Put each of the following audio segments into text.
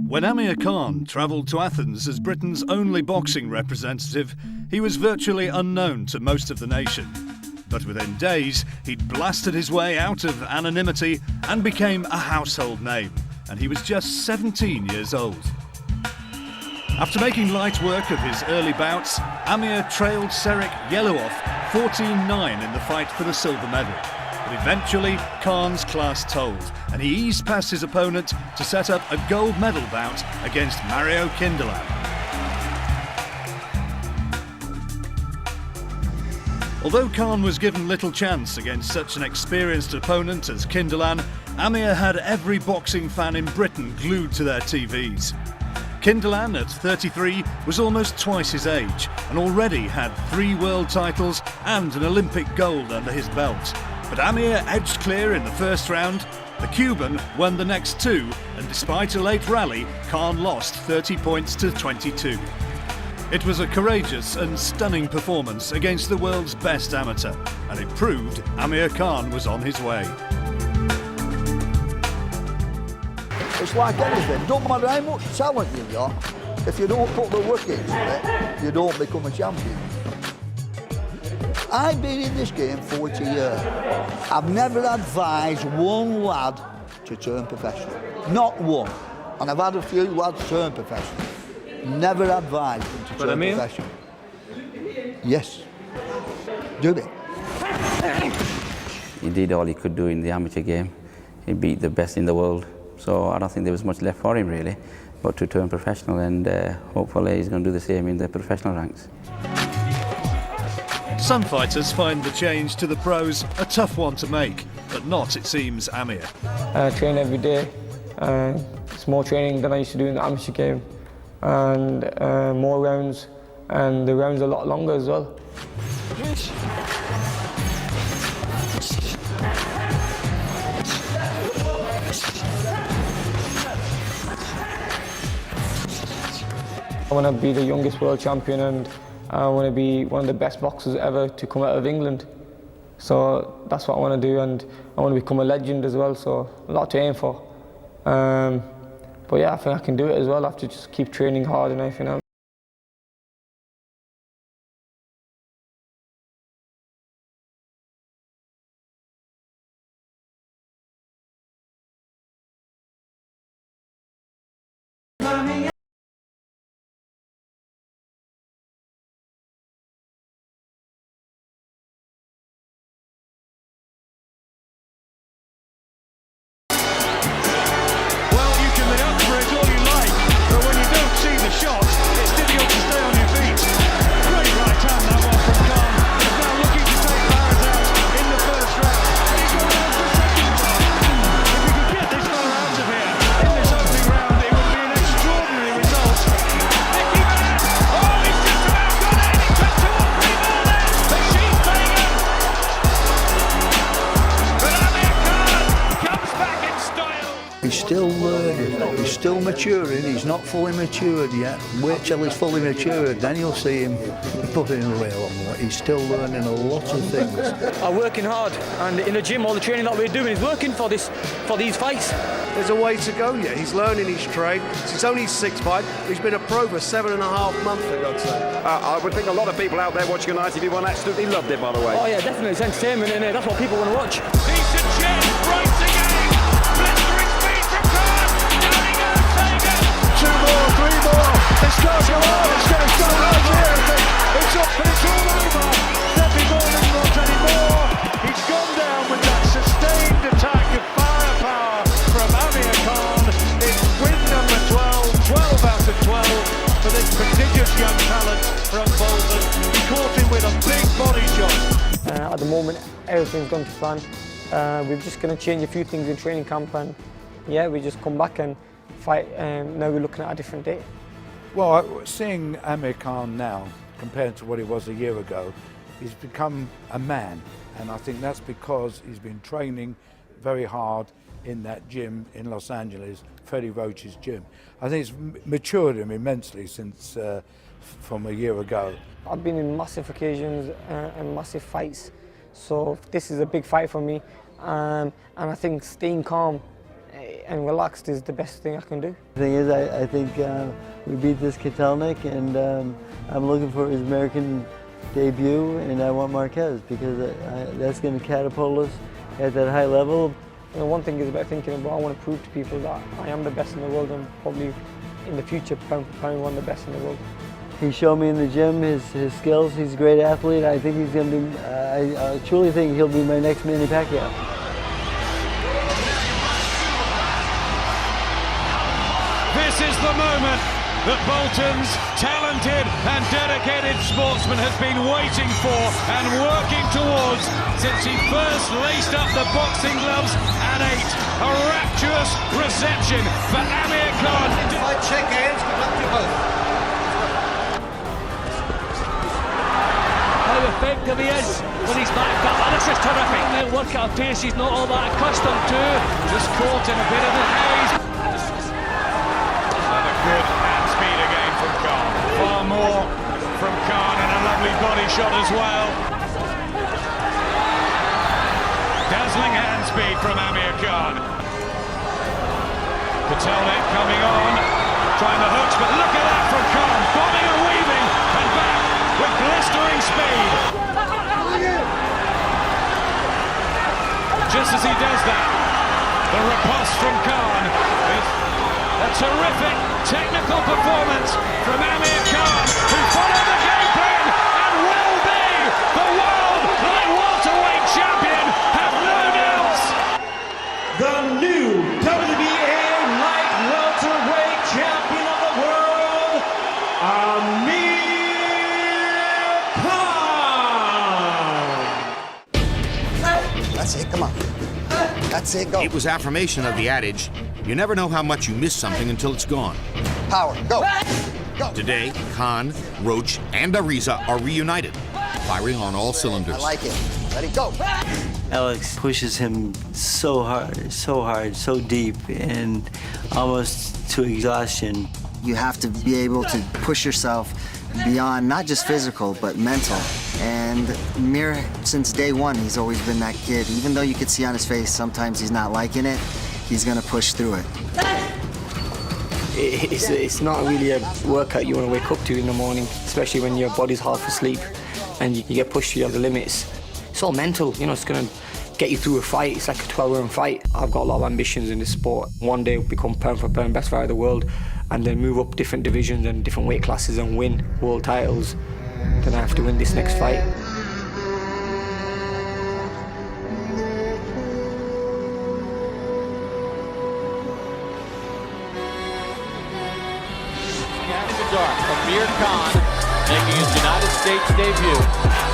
When Amir Khan travelled to Athens as Britain's only boxing representative, he was virtually unknown to most of the nation. But within days, he'd blasted his way out of anonymity and became a household name. And he was just 17 years old. After making light work of his early bouts, Amir trailed Serek Yellowoff 14-9 in the fight for the silver medal. But eventually, Khan's class told, and he eased past his opponent to set up a gold medal bout against Mario Kindelan. Although Khan was given little chance against such an experienced opponent as Kindelan, Amir had every boxing fan in Britain glued to their TVs. Kindelan, at 33, was almost twice his age and already had 3 world titles and an Olympic gold under his belt. But Amir edged clear in the first round. The Cuban won the next 2, and despite a late rally, Khan lost 30 points to 22. It was a courageous and stunning performance against the world's best amateur, and it proved Amir Khan was on his way. It's like anything, don't matter how much talent you've got, if you don't put the work into it, you don't become a champion. I've been in this game 40 years. I've never advised one lad to turn professional, not one. And I've had a few lads turn professional. Never advised them to turn professional. Yes, do it. He did all he could do in the amateur game. He beat the best in the world. So I don't think there was much left for him really, but to turn professional, and hopefully he's going to do the same in the professional ranks. Some fighters find the change to the pros a tough one to make, but not, it seems, Amir. I train every day. It's more training than I used to do in the amateur game, and more rounds, and the rounds are a lot longer as well. I want to be the youngest world champion, and I want to be one of the best boxers ever to come out of England. So that's what I want to do, and I want to become a legend as well, so a lot to aim for. But yeah, I think I can do it as well. I have to just keep training hard and everything else. He's still learning, he's still maturing, he's not fully matured yet. Wait till he's fully matured, then you'll see him putting away a lot more. He's still learning a lot of things. I'm working hard, and in the gym all the training that we're doing is working for these fights. There's a way to go yet. He's learning his trade. It's only 6 fights. He's been a pro for 7.5 months, for God's sake. I would think a lot of people out there watching an ITV1 absolutely loved it, by the way. Oh yeah, definitely. It's entertainment, isn't it? That's what people want to watch. Decent chip, right again. Blistering speed from Khan. Down he goes, Taker. 2 more, 3 more. It's going to go on. It's going to stop right here, I think. It's up and it's all over. Debbie Morgan not anymore. He's gone down with that sustained attack of firepower from Amir Khan. It's win number 12, 12 out of 12 for this prodigious young talent from Bolton. He caught him with a big body shot. At the moment, everything's gone to plan. We're just going to change a few things in training camp, and yeah, we just come back and fight. Now we're looking at a different date. Well, seeing Amir Khan now compared to what he was a year ago, he's become a man, and I think that's because he's been training very hard in that gym in Los Angeles, Freddie Roach's gym. I think it's matured him immensely since from a year ago. I've been in massive occasions and massive fights, so this is a big fight for me, and I think staying calm and relaxed is the best thing I can do. The thing is, I think we beat this Kotelnik, and I'm looking for his American debut, and I want Marquez because that's going to catapult us at that high level. You know, one thing is about thinking about, I want to prove to people that I am the best in the world, and probably in the future, pound for pound, one of the best in the world. He showed me in the gym his skills. He's a great athlete. I think he's going to be, I truly think he'll be my next Manny Pacquiao. This is the moment that Bolton's talented and dedicated sportsman has been waiting for and working towards since he first laced up the boxing gloves at 8. A rapturous reception for Amir Khan. Let's shake hands. Good luck to you both. How effective he is when he's backed up. And this is terrific. Now work at a pace he's not all that accustomed to. Just caught in a bit of the haze. Another good hand speed again from Khan. Far more from Khan and a lovely body shot as well. Dazzling hand speed from Amir Khan. Kotelnik coming on, trying the hooks, but look at that from Khan, bobbing and weaving and back with blistering speed. Just as he does that, the riposte from Khan is a terrific technical performance from Amir Khan, who followed the game plan and will be the world light welterweight champion, have no doubts. The new WBA light welterweight champion of the world, Amir Khan. That's it, come on. That's it, go. It was affirmation of the adage, you never know how much you miss something until it's gone. Power, go. Go. Today, Khan, Roach, and Ariza are reunited, firing on all cylinders. I like it. Let it go. Alex pushes him so hard, so deep, and almost to exhaustion. You have to be able to push yourself beyond not just physical, but mental. And Amir, since day one, he's always been that kid. Even though you could see on his face sometimes he's not liking it, he's gonna push through it. It's not really a workout you want to wake up to in the morning, especially when your body's half asleep and you get pushed to your limits. It's all mental, you know, it's going to get you through a fight. It's like a 12-round fight. I've got a lot of ambitions in this sport. One day become pound for pound best fighter of the world and then move up different divisions and different weight classes and win world titles. Then I have to win this next fight. Amir Khan making his United States debut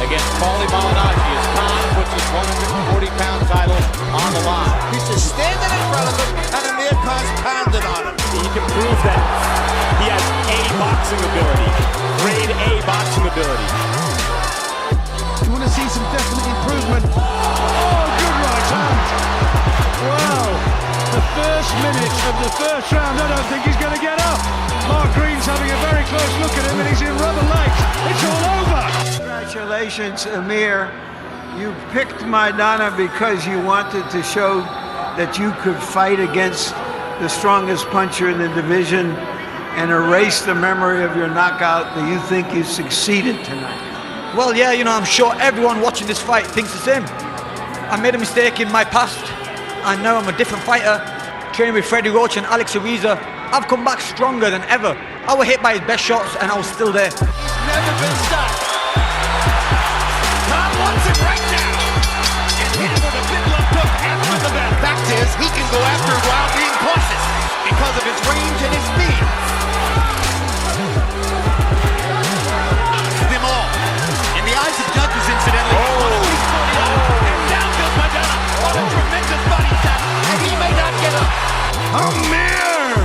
against Paulie Malignaggi as Khan puts his 140-pound title on the line. He's just standing in front of him, and Amir Khan's pounding on him. He can prove that he has A boxing ability, grade A boxing ability. You want to see some definite improvement. Oh, good right hand. Wow. The first minute of the first round, I don't think he's going to get up. Mark Green's having a very close look at him and he's in rubber legs. It's all over. Congratulations, Amir. You picked Maidana because you wanted to show that you could fight against the strongest puncher in the division and erase the memory of your knockout. Do you think you succeeded tonight? Well, yeah, you know, I'm sure everyone watching this fight thinks the same. I made a mistake in my past, and now I'm a different fighter. Training with Freddie Roach and Alex Ariza, I've come back stronger than ever. I was hit by his best shots, and I was still there. Never been stopped. Khan wants it right now. And hit him with a big left hook and with the back. Fact is, he can go after him while being cautious because of his range and his speed. Them all. In the eyes of judges, incidentally. And down goes Maidana. What a tremendous body shot. And he may not get up. Amir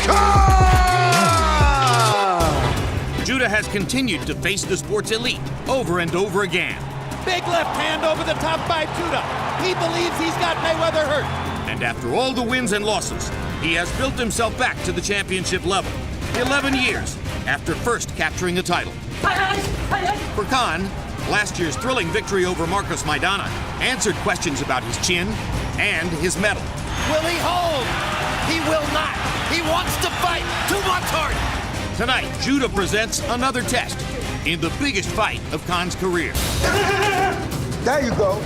Khan! Judah has continued to face the sport's elite over and over again. Big left hand over the top by Judah. He believes he's got Mayweather hurt. And after all the wins and losses, he has built himself back to the championship level. 11 years after first capturing a title. For Khan, last year's thrilling victory over Marcos Maidana, answered questions about his chin and his medal. Will he hold? He will not. He wants to fight. Too much heart. Tonight, Judah presents another test in the biggest fight of Khan's career. There you go.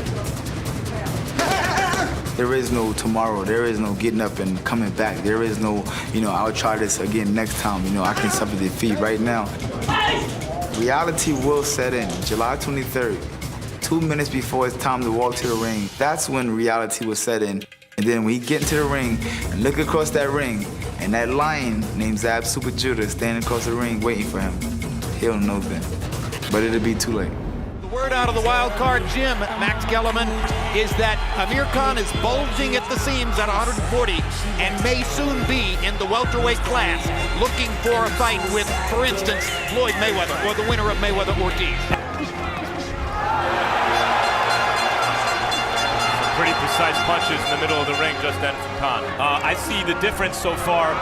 There is no tomorrow. There is no getting up and coming back. There is no, I'll try this again next time. I can suffer defeat right now. Reality will set in July 23rd, 2 minutes before it's time to walk to the ring. That's when reality will set in. And then when he get into the ring and look across that ring, and that lion named Zab Super Judah standing across the ring waiting for him, he'll know then. But it'll be too late. The word out of the wild card gym, Max Kellerman, is that Amir Khan is bulging at the seams at 140 and may soon be in the welterweight class, looking for a fight with, for instance, Floyd Mayweather or the winner of Mayweather-Ortiz. Pretty precise punches in the middle of the ring just then from Khan. I see the difference so far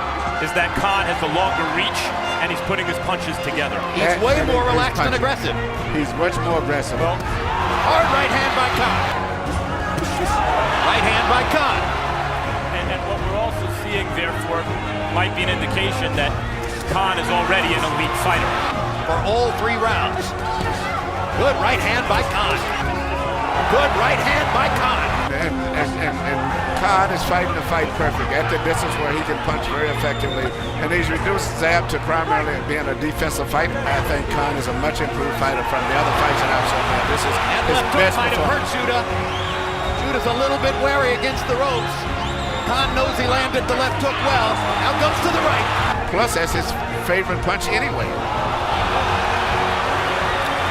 is that Khan has the longer reach and he's putting his punches together. He's way more relaxed and aggressive. He's much more aggressive. Well, hard right hand by Khan. Right hand by Khan. And what we're also seeing, therefore, might be an indication that Khan is already an elite fighter. For all 3 rounds. Good right hand by Khan. Good right hand by Khan. And Khan is fighting the fight perfect at the distance where he can punch very effectively. And he's reduced Zab to primarily being a defensive fighter. I think Khan is a much improved fighter from the other fights that I've seen. This is his best might have hurt Judah. Judah's a little bit wary against the ropes. Khan knows he landed the left hook well. Now goes to the right. Plus, that's his favorite punch anyway.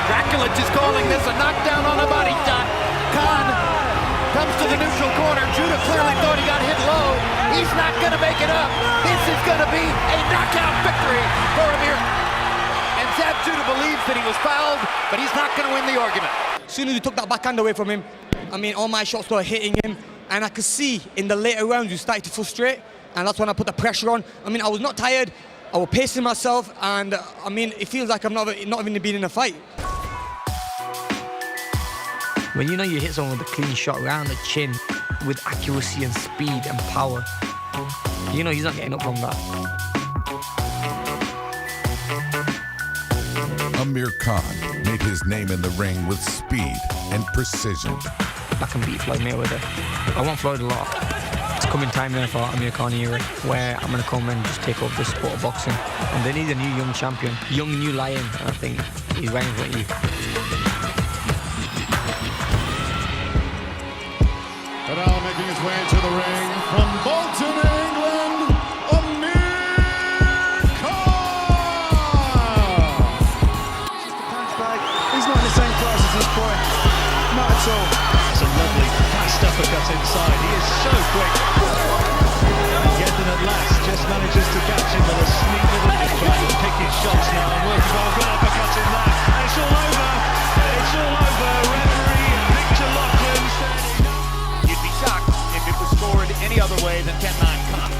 Draculich is calling this a knockdown on a body shot. Khan comes to the neutral corner. Judah clearly thought he got hit low. He's not going to make it up. This is going to be a knockout victory for Amir. And Zab Judah believes that he was fouled, but he's not going to win the argument. As soon as he took that backhand away from him, all my shots started hitting him. And I could see in the later rounds he started to frustrate. And that's when I put the pressure on. I was not tired. I was pacing myself. And it feels like I'm not even been in a fight. When you hit someone with a clean shot around the chin with accuracy and speed and power, he's not getting up from that. Amir Khan made his name in the ring with speed and precision. I can beat Floyd Mayweather. I want Floyd a lot. It's coming time now for Amir Khan era, where I'm going to come and just take over the sport of boxing. And they need a new young champion, young new lion, and I think he's right in front of you. But now making his way into the ring from Bolton, England, Amir Khan! Punch bag. He's not in the same class as this boy. Not at all. It's a lovely fast uppercut inside. He is so quick. And Yedlin at last just manages to catch him with a sneak little, just trying to pick his shots now and working well. Good uppercut in that. And it's all over. It's all over. Referee Victor Loughlin standing. If it was scored any other way than 10-9 Khan.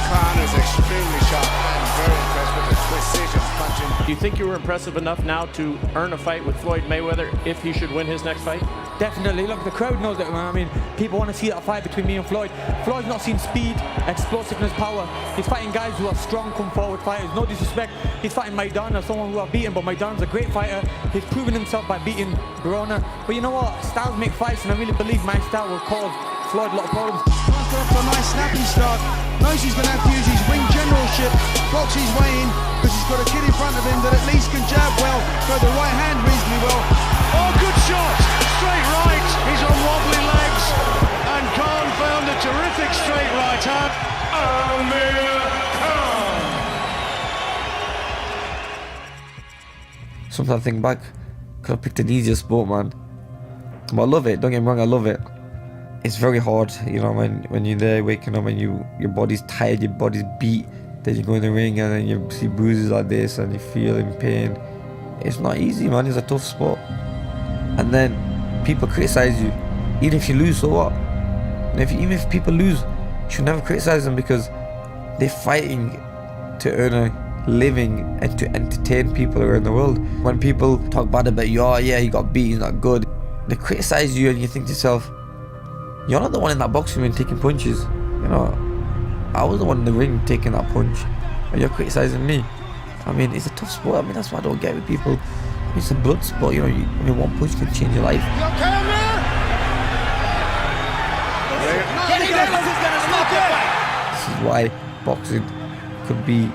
Khan is extremely sharp and very impressed with the precision punching. Do you think you were impressive enough now to earn a fight with Floyd Mayweather if he should win his next fight? Definitely. Look, the crowd knows that, man. People want to see that fight between me and Floyd. Floyd's not seen speed, explosiveness, power. He's fighting guys who are strong, come forward fighters. No disrespect. He's fighting Maidana, someone who I've beaten, but Maidana's a great fighter. He's proven himself by beating Barona. But you know what? Styles make fights, and I really believe my style will cause Floyd a lot of problems. Khan's got off to a nice snappy start. Knows he's going to have to use his ring generalship. Blocks his way in because he's got a kid in front of him that at least can jab well. Throw the right hand reasonably well. Oh, good shot! Straight right. He's on wobbly legs. And Khan found a terrific straight right hand. Amir Khan! Sometimes I think back, could have picked an easier sport, man. But I love it, don't get me wrong, I love it. It's very hard, when you're there waking up and your body's tired, your body's beat, then you go in the ring and then you see bruises like this and you feel in pain. It's not easy, man, it's a tough sport. And then people criticize you, even if you lose, so what? And even if people lose, you should never criticize them because they're fighting to earn a living and to entertain people around the world. When people talk bad about you, oh yeah, he got beat, he's not good, they criticize you and you think to yourself, you're not the one in that boxing ring taking punches. You know, I was the one in the ring taking that punch, and you're criticizing me. I mean, it's a tough sport. I mean, that's why I don't get with people. I mean, it's a blood sport, you know. I mean, one punch can change your life. This is why boxing could be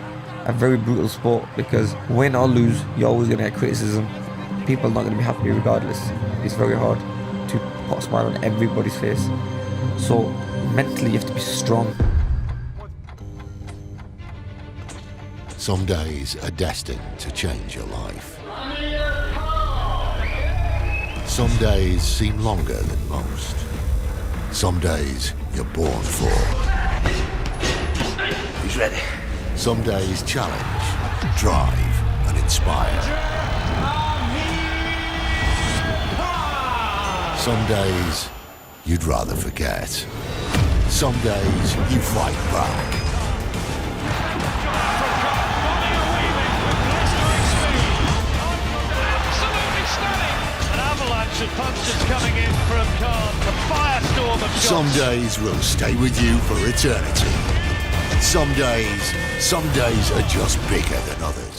a very brutal sport, because win or lose, you're always going to get criticism. People are not going to be happy regardless. It's very hard to put a smile on everybody's face. So mentally you have to be strong. Some days are destined to change your life. Some days seem longer than most. Some days you're born for. He's ready. Some days challenge, drive and inspire. Some days you'd rather forget. Some days you fight back. Of punches coming in from Khan, a firestorm of shots. Some days will stay with you for eternity. Some days are just bigger than others.